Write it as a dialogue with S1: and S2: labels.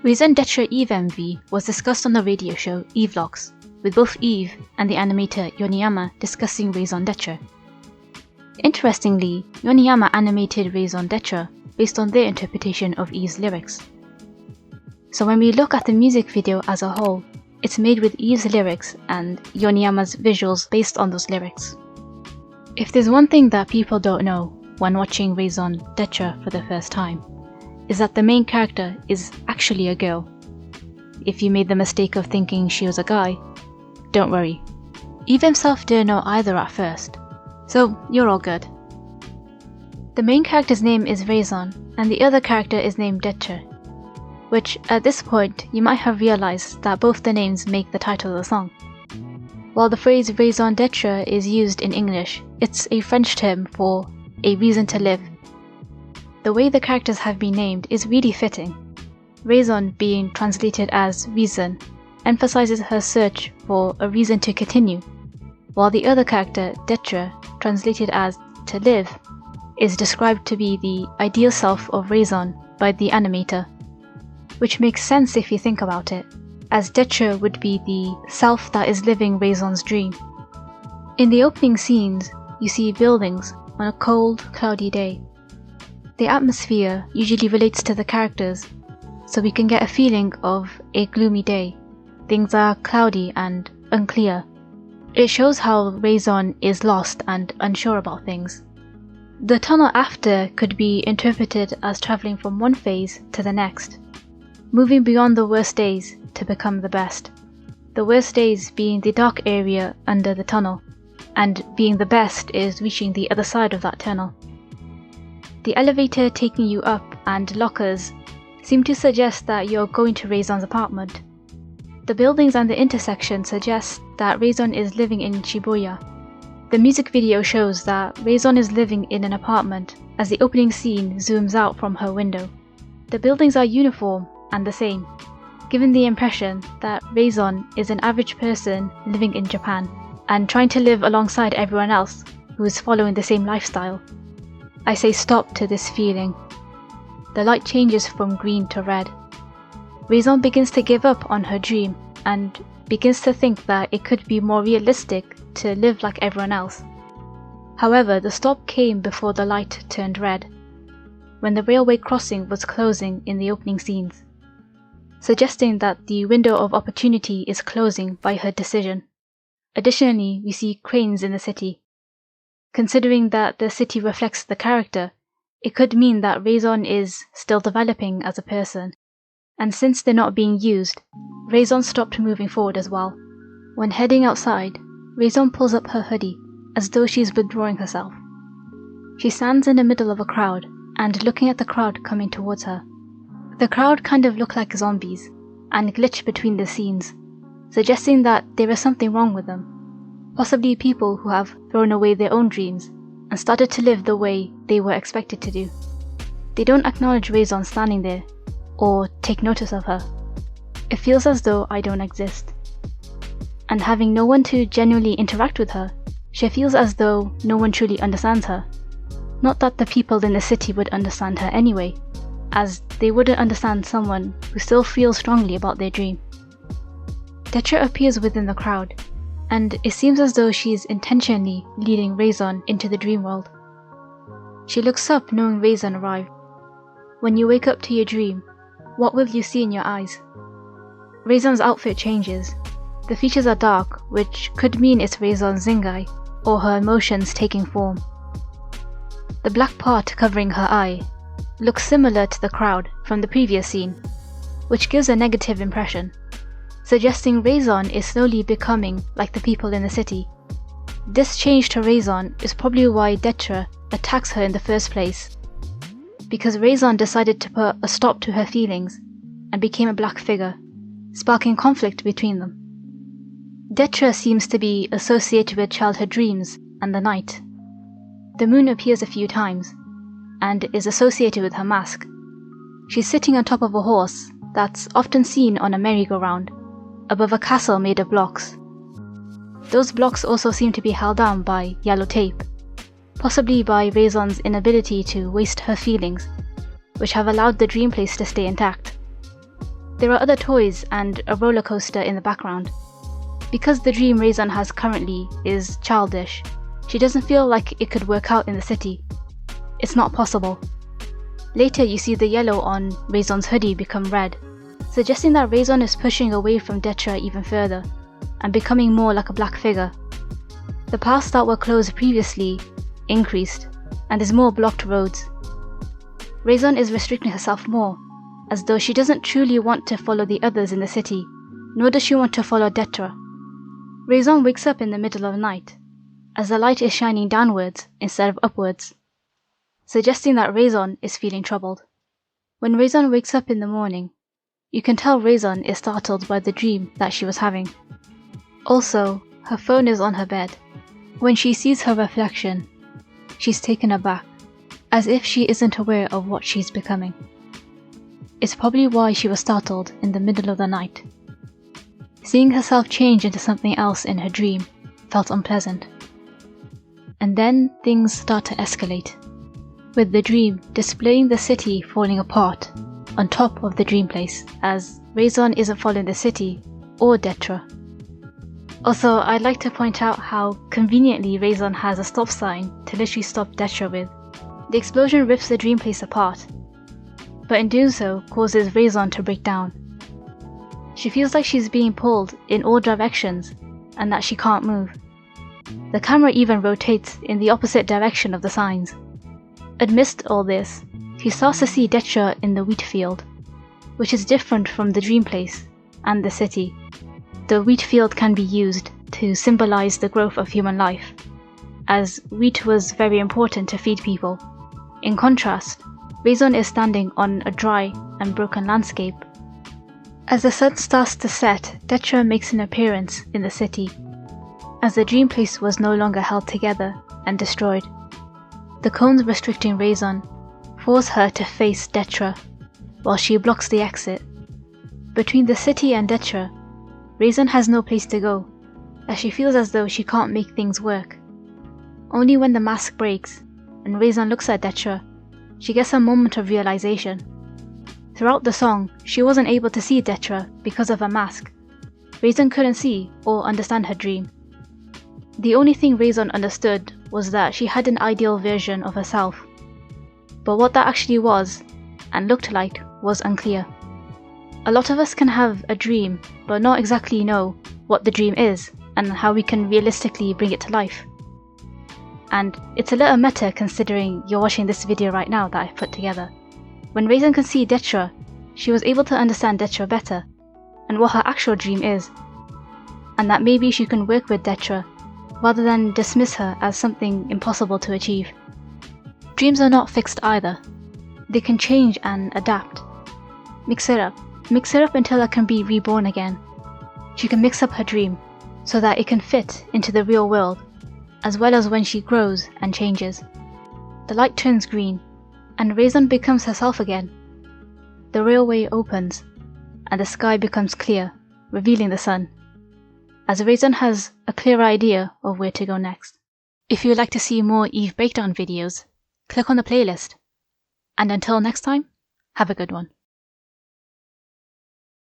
S1: Raison D'etre Eve MV was discussed on the radio show Evelox, with both Eve and the animator Yoneyama discussing Raison D'etre. Interestingly, Yoneyama animated Raison D'etre based on their interpretation of Eve's lyrics. So when we look at the music video as a whole, it's made with Eve's lyrics and Yoneyama's visuals based on those lyrics. If there's one thing that people don't know when watching Raison D'etre for the first time, is that the main character is actually a girl. If you made the mistake of thinking she was a guy, don't worry. Eve himself didn't know either at first, so you're all good. The main character's name is Raison, and the other character is named D'etre, which at this point you might have realized that both the names make the title of the song. While the phrase Raison D'etre is used in English, it's a French term for a reason to live. The way the characters have been named is really fitting. Raison, being translated as reason, emphasizes her search for a reason to continue, while the other character, D'etre, translated as to live, is described to be the ideal self of Raison by the animator, which makes sense if you think about it, as D'etre would be the self that is living Raison's dream. In the opening scenes, you see buildings on a cold, cloudy day. The atmosphere usually relates to the characters, so we can get a feeling of a gloomy day. Things are cloudy and unclear. It shows how Raison is lost and unsure about things. The tunnel after could be interpreted as travelling from one phase to the next, moving beyond the worst days to become the best. The worst days being the dark area under the tunnel, and being the best is reaching the other side of that tunnel. The elevator taking you up and lockers seem to suggest that you're going to Raison's apartment. The buildings and the intersection suggest that Raison is living in Shibuya. The music video shows that Raison is living in an apartment as the opening scene zooms out from her window. The buildings are uniform and the same, giving the impression that Raison is an average person living in Japan and trying to live alongside everyone else who is following the same lifestyle. I say stop to this feeling. The light changes from green to red. Raison begins to give up on her dream and begins to think that it could be more realistic to live like everyone else. However, the stop came before the light turned red, when the railway crossing was closing in the opening scenes, suggesting that the window of opportunity is closing by her decision. Additionally, we see cranes in the city. Considering that the city reflects the character, it could mean that Raison is still developing as a person, and since they're not being used, Raison stopped moving forward as well. When heading outside, Raison pulls up her hoodie as though she's withdrawing herself. She stands in the middle of a crowd and looking at the crowd coming towards her. The crowd kind of look like zombies and glitch between the scenes, suggesting that there is something wrong with them. Possibly people who have thrown away their own dreams and started to live the way they were expected to do. They don't acknowledge Raison standing there or take notice of her. It feels as though I don't exist. And having no one to genuinely interact with her, she feels as though no one truly understands her. Not that the people in the city would understand her anyway, as they wouldn't understand someone who still feels strongly about their dream. D'etre appears within the crowd, and it seems as though she is intentionally leading Raison into the dream world. She looks up knowing Raison arrived. When you wake up to your dream, what will you see in your eyes? Raison's outfit changes. The features are dark, which could mean it's Raison's zingai, or her emotions taking form. The black part covering her eye looks similar to the crowd from the previous scene, which gives a negative impression, suggesting Raison is slowly becoming like the people in the city. This change to Raison is probably why D'etre attacks her in the first place, because Raison decided to put a stop to her feelings and became a black figure, sparking conflict between them. D'etre seems to be associated with childhood dreams and the night. The moon appears a few times and is associated with her mask. She's sitting on top of a horse that's often seen on a merry-go-round, above a castle made of blocks. Those blocks also seem to be held down by yellow tape, possibly by Raison's inability to waste her feelings, which have allowed the dream place to stay intact. There are other toys and a roller coaster in the background. Because the dream Raison has currently is childish, she doesn't feel like it could work out in the city. It's not possible. Later you see the yellow on Raison's hoodie become red, suggesting that Raison is pushing away from D'etre even further, and becoming more like a black figure. The paths that were closed previously increased, and there's more blocked roads. Raison is restricting herself more, as though she doesn't truly want to follow the others in the city, nor does she want to follow D'etre. Raison wakes up in the middle of the night, as the light is shining downwards instead of upwards, suggesting that Raison is feeling troubled. When Raison wakes up in the morning, you can tell Raison is startled by the dream that she was having. Also, her phone is on her bed. When she sees her reflection, she's taken aback, as if she isn't aware of what she's becoming. It's probably why she was startled in the middle of the night. Seeing herself change into something else in her dream felt unpleasant. And then things start to escalate, with the dream displaying the city falling apart on top of the dream place, as Raison isn't following the city or D'etre. Also, I'd like to point out how conveniently Raison has a stop sign to literally stop D'etre with. The explosion rips the dream place apart, but in doing so causes Raison to break down. She feels like she's being pulled in all directions and that she can't move. The camera even rotates in the opposite direction of the signs. Amidst all this, she starts to see D'etre in the wheat field, which is different from the dream place and the city. The wheat field can be used to symbolize the growth of human life, as wheat was very important to feed people. In contrast, Raison is standing on a dry and broken landscape. As the sun starts to set, D'etre makes an appearance in the city, as the dream place was no longer held together and destroyed. The cones restricting Raison force her to face D'etre, while she blocks the exit. Between the city and D'etre, Raison has no place to go, as she feels as though she can't make things work. Only when the mask breaks and Raison looks at D'etre, she gets a moment of realization. Throughout the song, she wasn't able to see D'etre because of her mask. Raison couldn't see or understand her dream. The only thing Raison understood was that she had an ideal version of herself, but what that actually was and looked like was unclear. A lot of us can have a dream but not exactly know what the dream is and how we can realistically bring it to life. And it's a little meta considering you're watching this video right now that I've put together. When Raison can see D'etre, she was able to understand D'etre better and what her actual dream is, and that maybe she can work with D'etre rather than dismiss her as something impossible to achieve. Dreams are not fixed either. They can change and adapt. Mix it up until it can be reborn again. She can mix up her dream so that it can fit into the real world, as well as when she grows and changes. The light turns green, and Raison becomes herself again. The railway opens, and the sky becomes clear, revealing the sun, as Raison has a clear idea of where to go next. If you would like to see more Eve breakdown videos, click on the playlist. And until next time, have a good one.